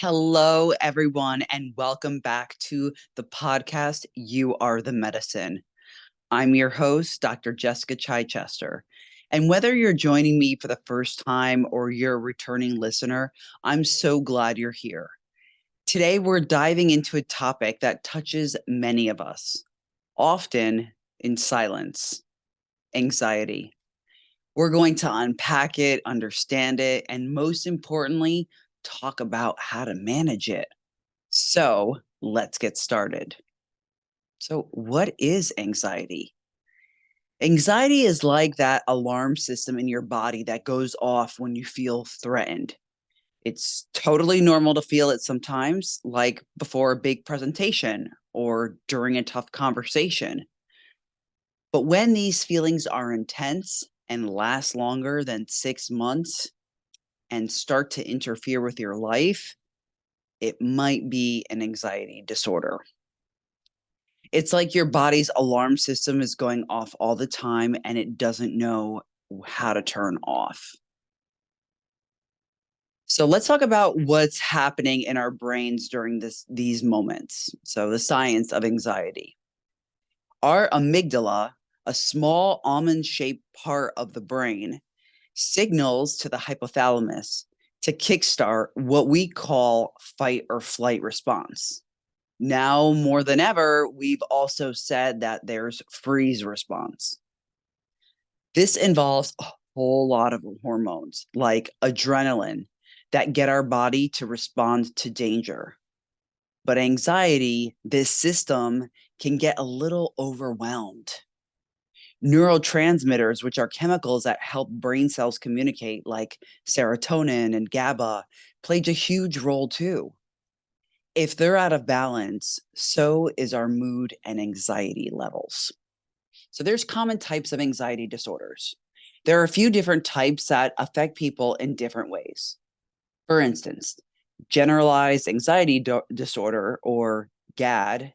Hello, everyone, and welcome back to the podcast, You Are the Medicine. I'm your host, Dr. Jessica Chichester. And whether you're joining me for the first time or you're a returning listener, I'm so glad you're here. Today, we're diving into a topic that touches many of us, often in silence: anxiety. We're going to unpack it, understand it, and most importantly, talk about how to manage it. So let's get started. So, what is anxiety? Anxiety is like that alarm system in your body that goes off when you feel threatened. It's totally normal to feel it sometimes, like before a big presentation or during a tough conversation. But when these feelings are intense and last longer than 6 months and start to interfere with your life, it might be an anxiety disorder. It's like your body's alarm system is going off all the time and it doesn't know how to turn off. So let's talk about what's happening in our brains during these moments. So the science of anxiety. Our amygdala, a small almond-shaped part of the brain, signals to the hypothalamus to kickstart what we call fight or flight response. Now more than ever, we've also said that there's freeze response. This involves a whole lot of hormones like adrenaline that get our body to respond to danger. But anxiety, this system can get a little overwhelmed. Neurotransmitters, which are chemicals that help brain cells communicate, like serotonin and GABA, plays a huge role too. If they're out of balance, so is our mood and anxiety levels. So there's common types of anxiety disorders. There are a few different types that affect people in different ways. For instance, generalized anxiety disorder, or GAD,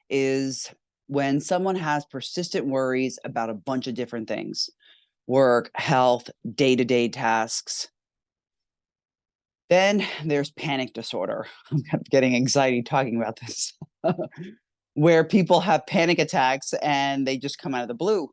is when someone has persistent worries about a bunch of different things: work, health, day-to-day tasks. Then there's panic disorder. I'm getting anxiety talking about this. Where people have panic attacks and they just come out of the blue.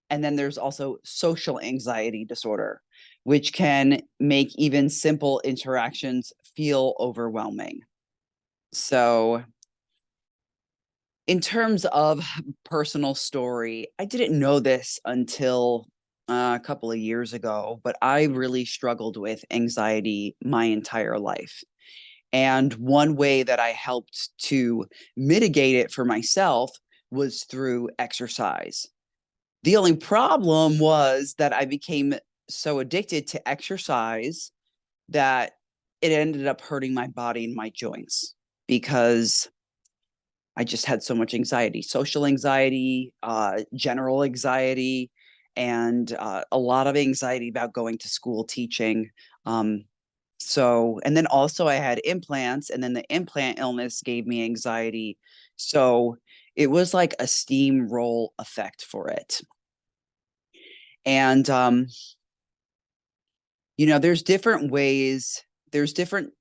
And then there's also social anxiety disorder, which can make even simple interactions feel overwhelming. So, in terms of personal story, I didn't know this until a couple of years ago, but I really struggled with anxiety my entire life. And one way that I helped to mitigate it for myself was through exercise. The only problem was that I became so addicted to exercise that it ended up hurting my body and my joints because I just had so much anxiety, social anxiety, general anxiety, and a lot of anxiety about going to school teaching. And then also I had implants, and then the implant illness gave me anxiety. So it was like a steamroll effect for it. And, there's different ways, there's different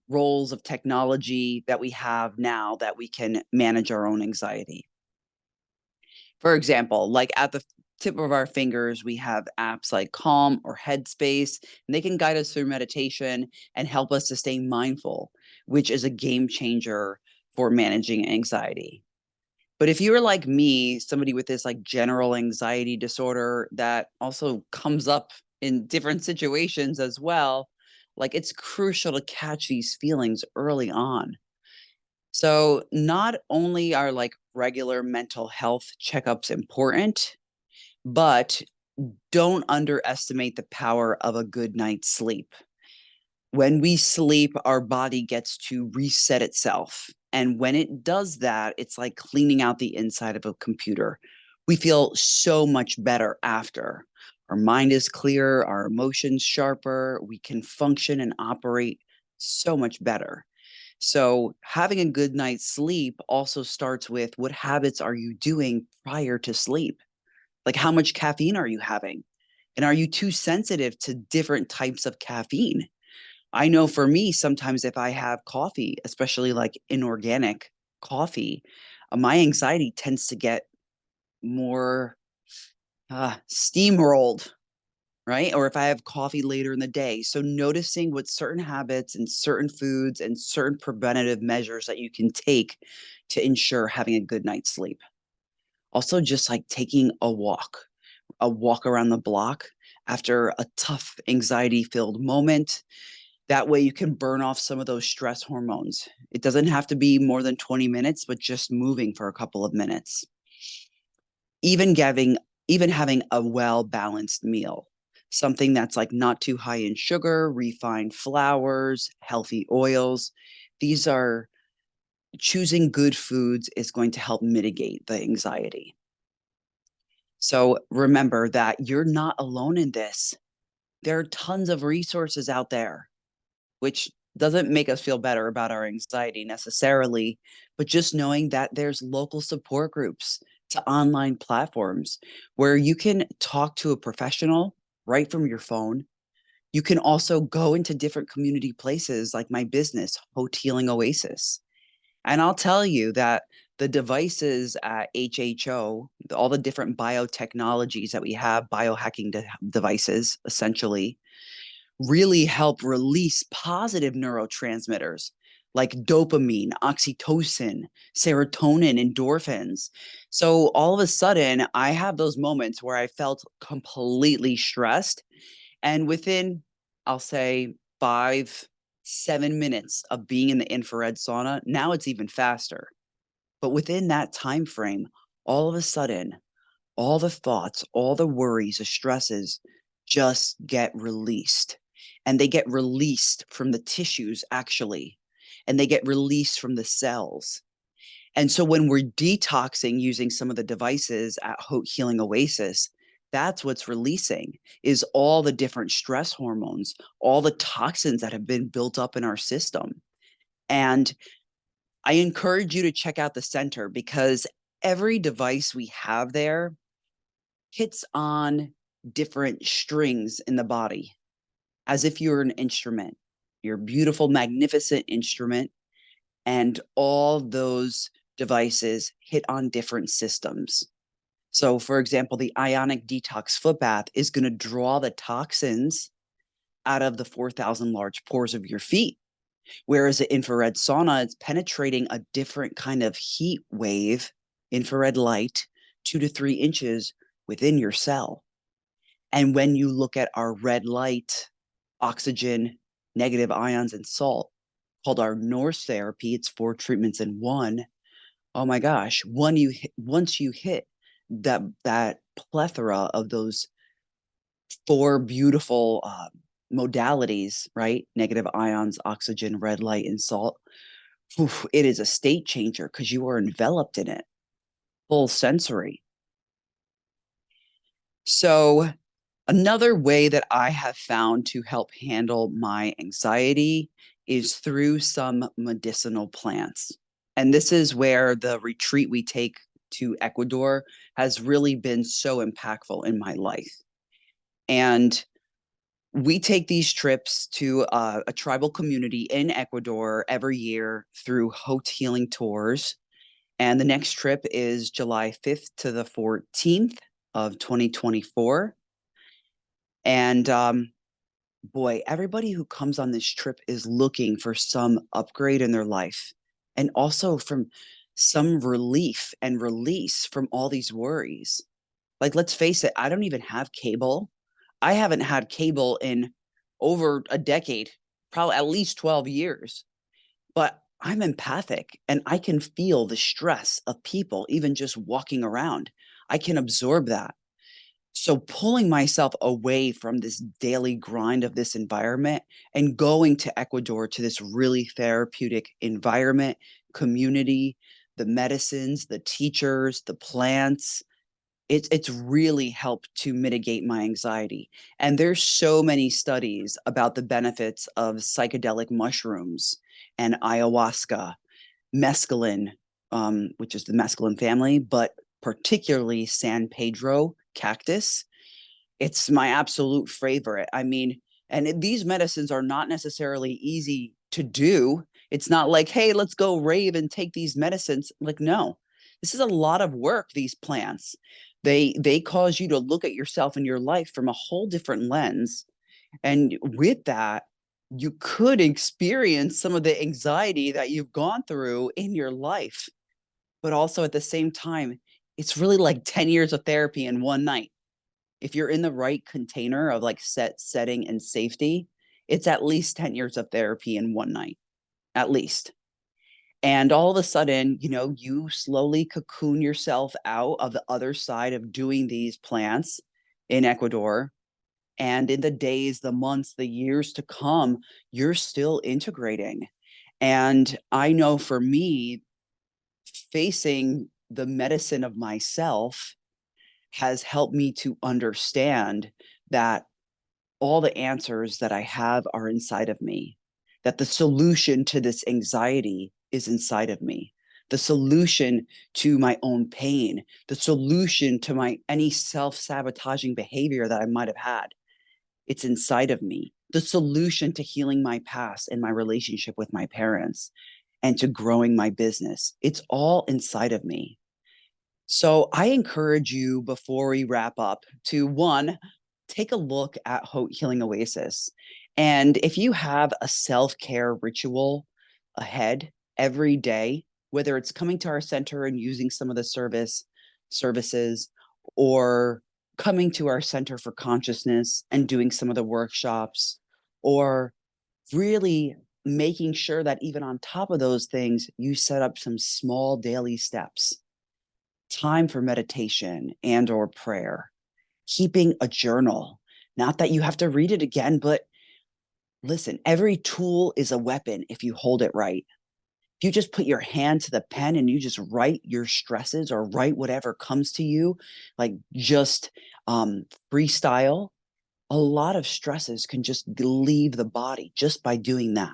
roles of technology that we have now that we can manage our own anxiety. For example, like at the tip of our fingers, we have apps like Calm or Headspace, and they can guide us through meditation and help us to stay mindful, which is a game changer for managing anxiety. But if you're like me, somebody with this like general anxiety disorder that also comes up in different situations as well, like it's crucial to catch these feelings early on. So not only are like regular mental health checkups important, but don't underestimate the power of a good night's sleep. When we sleep, our body gets to reset itself. And when it does that, it's like cleaning out the inside of a computer. We feel so much better after. Our mind is clearer, our emotions sharper, we can function and operate so much better. So having a good night's sleep also starts with, what habits are you doing prior to sleep? Like, how much caffeine are you having? And are you too sensitive to different types of caffeine? I know for me, sometimes if I have coffee, especially like inorganic coffee, my anxiety tends to get more steamrolled, right? Or if I have coffee later in the day. So noticing what certain habits and certain foods and certain preventative measures that you can take to ensure having a good night's sleep. Also, just like taking a walk around the block after a tough anxiety filled moment. That way you can burn off some of those stress hormones. It doesn't have to be more than 20 minutes, but just moving for a couple of minutes. Even having even having a well-balanced meal. Something that's like not too high in sugar, refined flours, healthy oils. These are choosing good foods is going to help mitigate the anxiety. So remember that you're not alone in this. There are tons of resources out there, which doesn't make us feel better about our anxiety necessarily, but just knowing that there's local support groups to online platforms where you can talk to a professional right from your phone. You can also go into different community places like my business, Hote Healing Oasis. And I'll tell you that the devices at HHO, all the different biotechnologies that we have, biohacking devices, essentially, really help release positive neurotransmitters like dopamine, oxytocin, serotonin, endorphins. So all of a sudden, I have those moments where I felt completely stressed. And within, I'll say, 7 minutes of being in the infrared sauna, now it's even faster. But within that time frame, all of a sudden, all the thoughts, all the worries, the stresses just get released. And they get released from the tissues, actually, and they get released from the cells. And so when we're detoxing using some of the devices at Hote Healing Oasis, that's what's releasing is all the different stress hormones, all the toxins that have been built up in our system. And I encourage you to check out the center because every device we have there hits on different strings in the body as if you're an instrument. You're a beautiful, magnificent instrument, and all those devices hit on different systems. So, for example, the ionic detox foot bath is going to draw the toxins out of the 4,000 large pores of your feet. Whereas the infrared sauna is penetrating a different kind of heat wave, infrared light, 2 to 3 inches within your cell. And when you look at our red light, oxygen, negative ions, and salt, called our Norse therapy, it's 4 treatments in 1. Oh my gosh, once you hit that plethora of those four beautiful modalities, right? Negative ions, oxygen, red light, and salt. Oof, it is a state changer because you are enveloped in it, full sensory. So another way that I have found to help handle my anxiety is through some medicinal plants. And this is where the retreat we take to Ecuador has really been so impactful in my life. And we take these trips to a tribal community in Ecuador every year through Hote Healing Tours. And the next trip is July 5th to the 14th of 2024. And boy, everybody who comes on this trip is looking for some upgrade in their life and also from some relief and release from all these worries. Like, let's face it, I don't even have cable. I haven't had cable in over a decade, probably at least 12 years. But I'm empathic and I can feel the stress of people, even just walking around. I can absorb that. So pulling myself away from this daily grind of this environment and going to Ecuador to this really therapeutic environment, community, the medicines, the teachers, the plants, it's really helped to mitigate my anxiety. And there's so many studies about the benefits of psychedelic mushrooms and ayahuasca, mescaline, which is the mescaline family, but particularly San Pedro cactus. It's my absolute favorite. I mean, And these medicines are not necessarily easy to do. It's not like, hey, let's go rave and take these medicines. Like, no, this is a lot of work, these plants. They cause you to look at yourself and your life from a whole different lens. And with that, you could experience some of the anxiety that you've gone through in your life. But also at the same time, it's really like 10 years of therapy in one night. If you're in the right container of like setting and safety, it's at least 10 years of therapy in one night, at least. And all of a sudden, you slowly cocoon yourself out of the other side of doing these plants in Ecuador. And in the days, the months, the years to come, you're still integrating. And I know for me, facing the medicine of myself has helped me to understand that all the answers that I have are inside of me, that the solution to this anxiety is inside of me. The solution to my own pain, the solution to my any self-sabotaging behavior that I might have had, it's inside of me. The solution to healing my past and my relationship with my parents and to growing my business, it's all inside of me. So I encourage you before we wrap up to one, take a look at Healing Oasis. And if you have a self-care ritual ahead every day, whether it's coming to our center and using some of the services, or coming to our center for consciousness and doing some of the workshops, or really making sure that even on top of those things, you set up some small daily steps, time for meditation and or prayer, keeping a journal. Not that you have to read it again, but listen, every tool is a weapon if you hold it right. If you just put your hand to the pen and you just write your stresses or write whatever comes to you, like just freestyle, a lot of stresses can just leave the body just by doing that.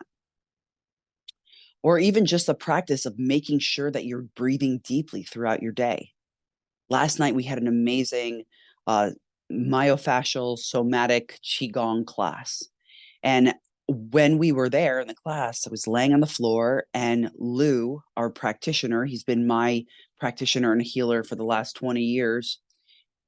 Or even just the practice of making sure that you're breathing deeply throughout your day. Last night, we had an amazing myofascial somatic Qigong class. And when we were there in the class, I was laying on the floor, and Lou, our practitioner, he's been my practitioner and healer for the last 20 years.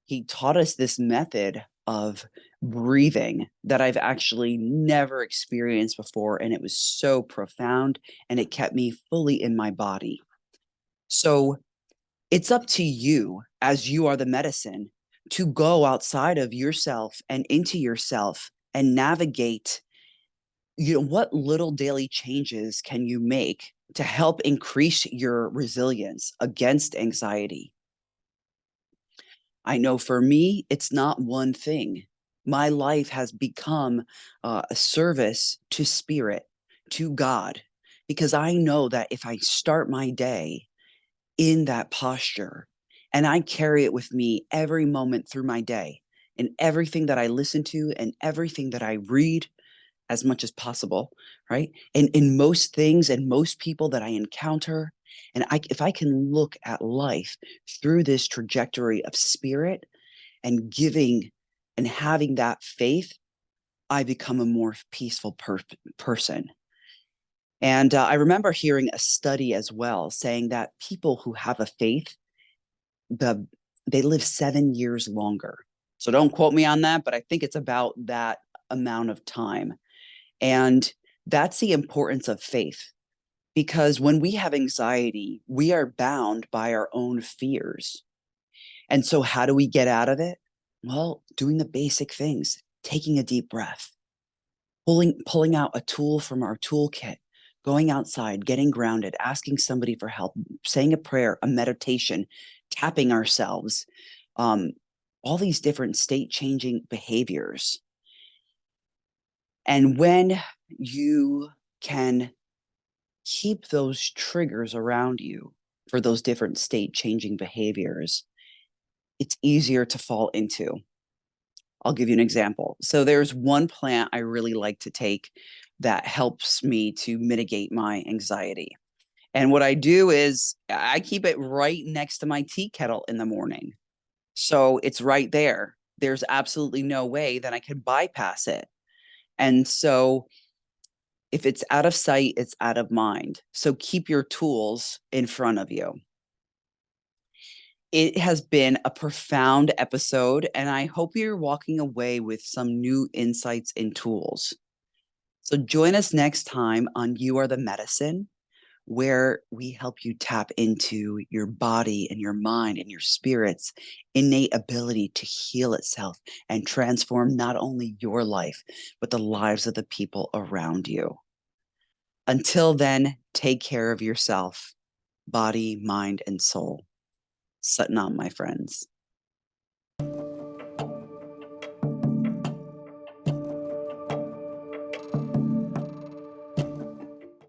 He taught us this method of breathing that I've actually never experienced before. And it was so profound, and it kept me fully in my body. So it's up to you, as you are the medicine, to go outside of yourself and into yourself and navigate, what little daily changes can you make to help increase your resilience against anxiety? I know for me, it's not one thing. My life has become a service to spirit, to God, because I know that if I start my day in that posture and I carry it with me every moment through my day, in everything that I listen to and everything that I read as much as possible, right? And in most things and most people that I encounter, and if I can look at life through this trajectory of spirit and giving and having that faith, I become a more peaceful person. And I remember hearing a study as well saying that people who have a faith, they live 7 years longer. So don't quote me on that, but I think it's about that amount of time. And that's the importance of faith, because when we have anxiety, we are bound by our own fears. And so how do we get out of it? Well, doing the basic things, taking a deep breath, pulling out a tool from our toolkit, going outside, getting grounded, asking somebody for help, saying a prayer, a meditation, tapping ourselves, all these different state changing behaviors. And when you can keep those triggers around you for those different state changing behaviors, it's easier to fall into. I'll give you an example. So there's one plant I really like to take that helps me to mitigate my anxiety. And what I do is I keep it right next to my tea kettle in the morning. So it's right there. There's absolutely no way that I could bypass it. And so if it's out of sight, it's out of mind. So keep your tools in front of you. It has been a profound episode, and I hope you're walking away with some new insights and tools. So join us next time on You Are the Medicine, where we help you tap into your body and your mind and your spirit's innate ability to heal itself and transform not only your life, but the lives of the people around you. Until then, take care of yourself, body, mind, and soul. Satnam, my friends.